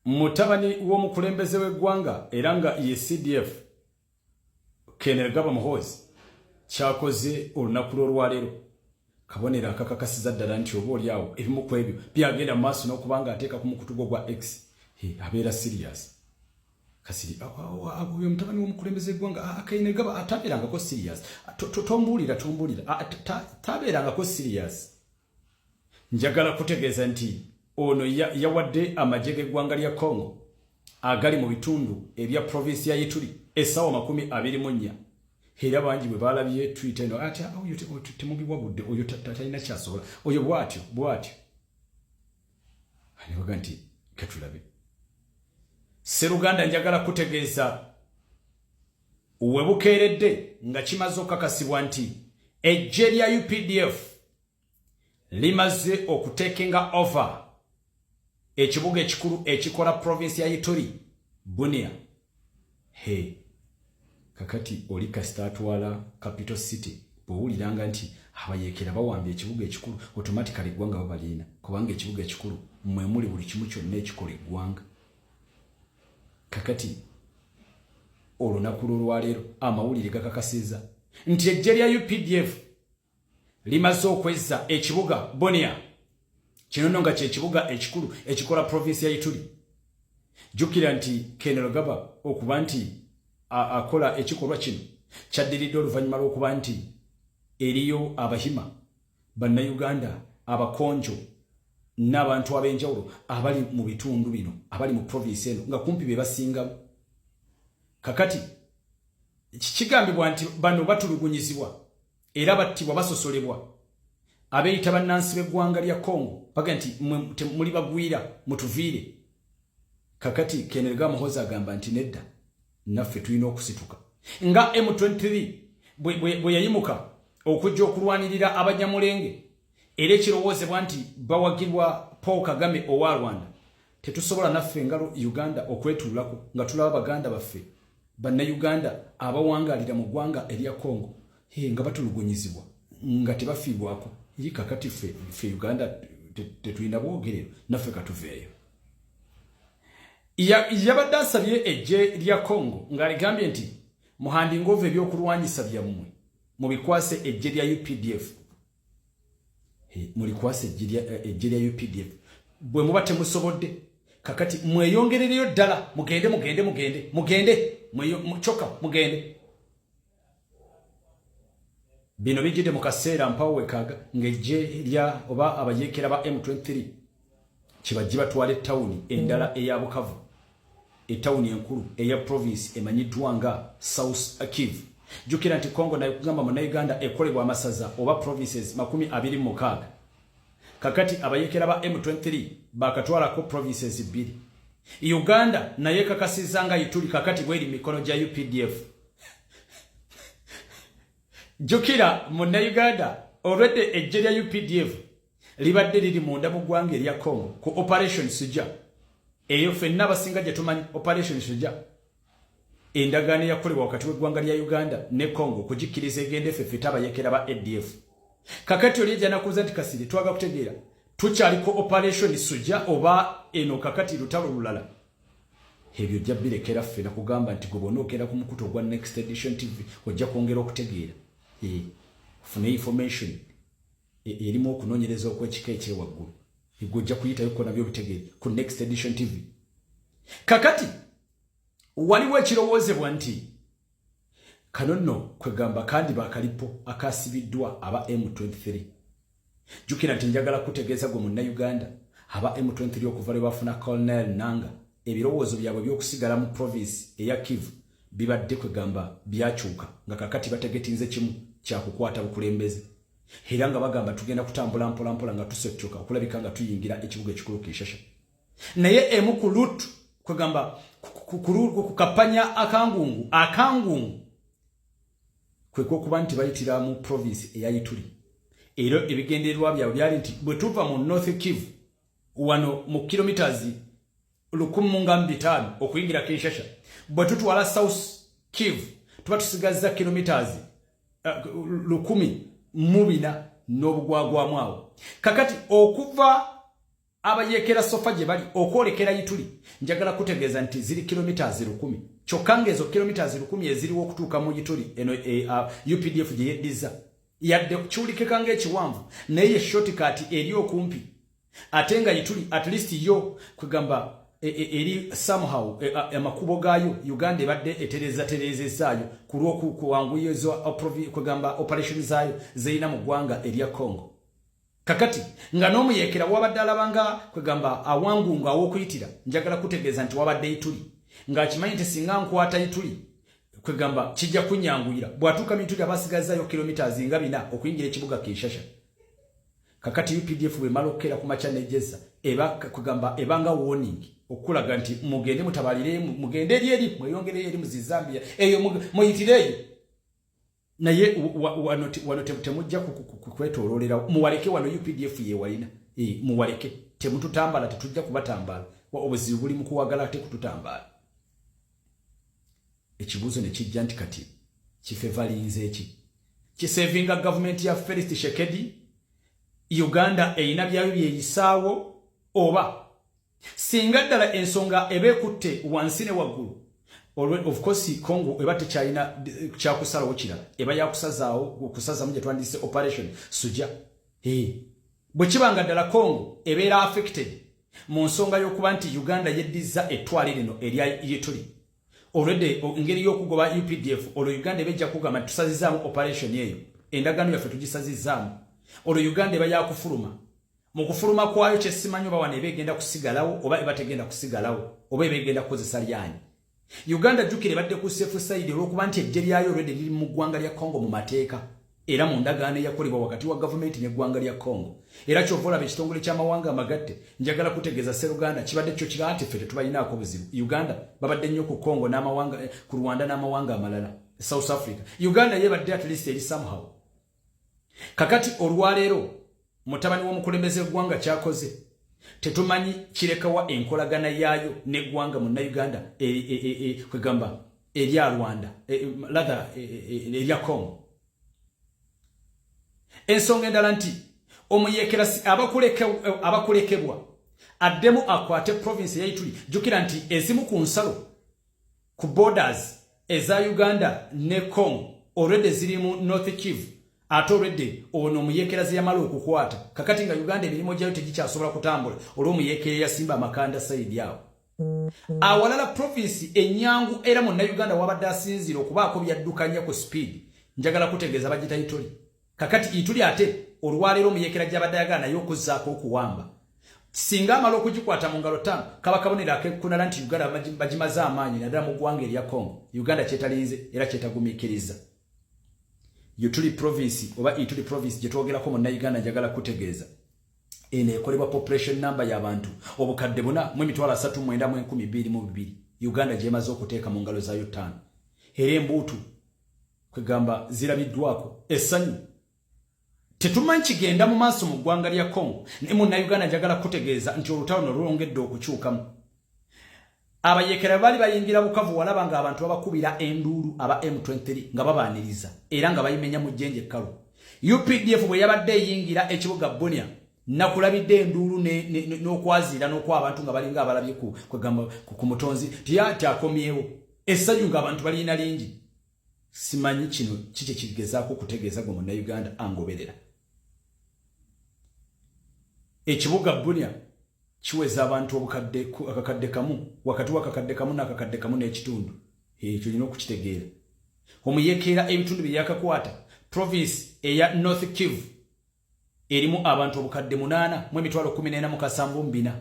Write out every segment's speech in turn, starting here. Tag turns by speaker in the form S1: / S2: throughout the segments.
S1: mutabani w'omukulembeze w'eggwanga era nga ye CDF Kainerugaba Muhoozi kyakoze olunaku lw'olwaleero kabonera akakakasiza ddala nti oba oliawo ebimu ku ebyo byagenda mu maaso n'okubanga ateeka ku mukutu gwa X abeera serious kasiri uyo mutabani w'omukulembeze w'eggwanga Kainerugaba atabeerangako serious tombuulira tabeerangako serious njagala kutegeeza nti ono yawadde amagye g'eggwanga lya Congo agali mu bitundu ebya provinsi ya Ituri essaawa 24 era bangi bwe balabye tweet eno ati oyo temubiwabudde oyo talina kyasobola oyo bwatyo anibaga nti katulabe Sseruganda njagala kutegeeza webukeeredde nga kimaze okukakasibwa nti eggye lya UPDF limaze okutekinga over ekibuga ekikulu ekikola provinsi ya Ituri Bunia kakati oli kasita atwala capital city bw'owuliranga nti abayeekera bawambye ekibuga ekikulu automatically eggwanga babalina kubanga ekibuga ekikulu mwe muli buli kimu kyonna ekikola eggwanga kakati olunaku lw'olwaleero amawulire gakakasiza nti eggye lya UPDF limaze okwezza ekibuga Bunia kino nno nga kyekibuga ekikulu ekikola provinsi ya Ituri jjukira nti Kainerugaba okuba nti akola ekikolwa kino kyaddiridde oluvannyuma lw'okuba nti eriyo abahima bannayuganda abakonjo n'abantu ab'enjawulo abali mu bitundu bino abali mu provinsi eno nga kumpi be basingamu kakati kigambibwa nti bano batulugunyizibwa era battibwa basosolebwa abeeyita bannansi b'eggwanga lya Congo baga nti muli bagwira mutuviire kakati Kainerugaba Muhoozi agamba nti nedda naffe tulina okusituka nga M23 bwe yayimuka okujja okulwanirira abanyamulenge era ekirowoozebwa nti bawagirwa Paul Kagame owa Rwanda tetusobola naffe ngalo Uganda okwetuulako nga tulaba baganda baffe bannayuganda abawangaalira mu ggwanga erya Congo nga batulugunyizibwa nga tebafiibwako eri kakati ffe Uganda tetulina bwogerero naffe katuveeyo yabadde asabye eggye lya Congo ng'aligambye nti muhandingove ebyokulwanyisa byammwe mubikwase eggye lya UPDF mulikwase eggye lya UPDF bwe muba temusobodde kakati mweyongerereyo ddala mugende choka mugende bino bijjidde mu kaseera mpawo wekaaga ng'eggye lya oba abayeekera ba M23 kibajje batwala ettawuni endala eya Bukavu ettawuni enkulu eya province emanyiddwa nga South Kivu jjukira nti Congo nayo kugamba munnayuganda ekolebwa amasaza oba provinces 26 kakati abayeekera ba M23 bakatwalako provinces 2 Uganda naye kakasiza nga Ituri kakati bweri mikono gya UPDF jjukira munnayuganda olwedde eggye lya UPDF libadde liri munda mu ggwanga erya Congo ku Operation Suja eyo ffenna abasinga gye tumanyi Operation Suja endagaano yakolebwa wakati w'eggwanga lya Uganda ne Congo kugikkiriza egende ffe tabayeekera ba ADF kakati oli ejja nakuuza nti kasiri twaga kutegeera tukyaliko Operation Suja oba eno kakati lutalo lulala ebyo jja birekera ffe nakugamba nti gwe bonookera ku mukutu ogwa Next Edition TV ojja kwongera okutegeera fune information erimu okunoonyereza okw'ekika ekyewaggulu igwe ojja kuyitayo kona by'obitegeere ku Next Edition TV kakati waliwo ekirowoozebwa nti kano nno kwegamba kandi bakalipo akasibiddwa aba M23 jjukira nti njagala kutegeeza gwe munnayuganda aba M23 okuva lwe bafuna Colonel Nanga ebirowoozo byabwe by'okusigala mu province eya Kivu bibadde kwegamba byakyuka nga kakati bategetinze kimu kyakukwata bukulembeze era nga bagamba tugenda kutambula mpolampola nga tusettuka okulabika nga tuyingira ekibuga ekikulu Kinshasa naye emu ku lutu kwegamba kukapanya akangungu kwekuba nti bayitira mu province eya Ituri era ebigendererwa byabwe byali nti bwe tuva mu North Kivu wano mu kilometers 1500 okuyingira Kinshasa bwe tutwala South Kivu tuba tusigazza kilometers 1000 n'obugwagwamu awo kakati okuva abayekera sofa gye bali okwolekera Ituli njagala kutegeeza nti ziri kilometers 1000 kyokka ezo kilometers 1000 eziriwo okutuuka mu Ituli eno UPDF gye yeddiza yadde kiwulikika ng'ekiwanvu naye shortcut eri okumpi ate nga Ituli at least yo kwegamba eri somehow amakubo gayo Uganda ebadde eterezezaayo ku lw'okuwanguyiza kwegamba operation zaayo zeyina mu ggwanga erya Congo. Kakati nga n'omuyekera wabadde alabanga kwegamba awangunga aw'okuyitira njagala kutegeeza nti wabadde Ituli ng'akimanyi nti singa nkwata Ituli kwegamba kijja kunyanguyira bw'atuuka mu Ituli abasigazaayo kilometers nga 4 okuyingira ekibuga Kinshasa. Kakati UPDF bwemala okukera ku makya nejjeza kwegamba ebanga warning okulaga nti mugende mutabalire mugende eri mweyongere eri mu Zambia eyo muyitireyo naye wano temujja kwetololera muwaleke wano UPDF ye walina muwaleke temututambala tetujja kubatambala obuzibu buli mu kuwagala te kututambala. Ekibuuzo ne kijja nti kati kifevalinze eki kisevinga government ya Felix Tshisekedi Uganda eyina byayo byeyisaawo oba singa ddala ensonga ebekutte wansi ne waggulu of course Congo eba tekyalina kyakusalawo kirala eba yakusazaawo okusazamu gye twandise operation Suja bwe kibanga ddala Congo ebeera affected mu nsonga y'okuba nti Uganda yeddiza ettwale lino erya Ituri already ngeri y'okugoba UPDF olwo Uganda ebejja kugamba tusazizaamu operation eyo endagaano yaffe tugisazizaamu olwo Uganda eba yakufuluma mu kufuluma kwayo kyesimanyi oba wano eba egenda kusigalawo oba eba tegenda kusigalawo oba eba egenda kukozesa lyanyi. Uganda jukire badde ku safe side olw'okuba nti eggye lyayo already liri mu ggwanga lya Congo mu mateeka era mu ndagaano eyakolebwa wakati wa government n'eggwanga lya Congo era kyova olaba ekitongole ky'amawanga amagatte njagala kutegeeza Sseruganda kibadde kyo kira nti ffe tetubalinaako buzibu. Uganda babadde nnyo ku Congo n'amawanga ku Rwanda n'amawanga amalala South Africa. Uganda yebadde at least eri somehow. Kakati olwaleero mutabani w'omukulembeze w'eggwanga kyakoze tetumanyi kirekawa enkolagana yaayo n'eggwanga mu Uganda kwegamba erya Rwanda rather erya Congo. Ensonga endala nti omuyekera abakulekebwa addemu akwate province ya Ituri jukira nti ezimu ku nsalo ku borders eza Uganda ne Congo already ziri mu North Kivu ate already ono omuyekera ziyamala okukwata kakati nga Uganda emirimu gyayo tegikyasobola kutambula olw'omuyekera yasimba amakanda side yawo. Awalala province enyangu era mu Uganda wabadde asinzira okubaako byaddukanya ku speed njagala kutegeeza bagita Ituri. Kakati Ituri ate olwaleero omuyekera gy'abadde ayagala naye okuzzaako okuwamba singa amala okugikwata mu ngalo ttaano kaba kabonero akekunala nti Uganda bagimaze amaanyi naddala mu ggwanga erya Congo. Uganda kyetalinze era kyetagumiikiriza. Ituri province oba Ituri province gye twogerako mu Uganda njagala kutegeeza eno ekolebwa population number y'abantu obukadde 4,392,200 Uganda gyemaze okuteeka mu ngalo zaayo ttaano era embuutu kwegamba zirabiddwako essanyu tetumanyi kigenda mu maaso mu ggwanga lya Congo ne mu Uganda njagala kutegeeza nti olutalo lwongedde okukyukamu. Abayekera bali bayingira Bukavu walaba nga abantu babakubira enduulu aba M23 nga babaaniriza era nga bayimenya mu jjenje kkalu. UPDF bwe yabadde eyingira ekibuga Bunia nakulabidde enduulu n'okwazira n'okwabantu nga balinga abalabye kwegamba ku mutonzi tyakomyewo essanyu nga abantu balina lingi. Simanyi kino kiki kigezaako okutegeeza gwe mu Uganda angoberera. Ekibuga Bunia kiweza abantu akakadde kamu wakati w'akakadde kamu n'akakadde kamu n'ekitundu ekyo olina okukitegeera. Omuyekera ebitundu bye yakakwata province eya North Kivu erimu abantu obukadde 8,14,740.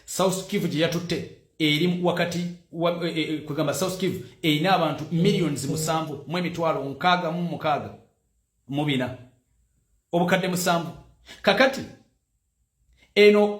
S1: South Kivu gye yatutte erimu wakati kwegamba South Kivu erina abantu millions 7,664 obukadde 7. Kakati eno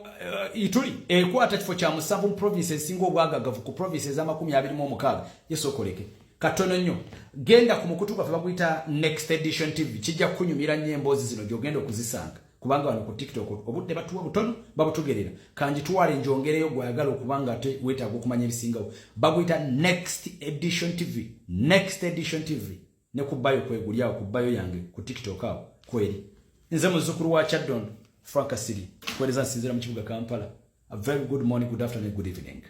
S1: Ituri ekwata kifo kya 7 mu province esinga obwagagavu ku provinces za26 yesokoleke katono nnyo. Genda ku mukutu gwafe baguyita Next Edition TV kijja kunyumira nnyo emboozi zino gyogenda okuzisanga kubanga wano ku TikTok obudde batuwa butono babutugerera kanji tuwale njongereyo gwayagala okubanga ate weetaaga okumanya ebisingawo baguyita Next Edition TV. Next Edition TV ne ku bayo kwegulyawo ku bayo yange ku TikTok awo kweri nze muzzukulu wa Chaddondo Frank Asiri. Kweleza nsinzira mu kibuga Kampala. A very good morning, good afternoon, good evening.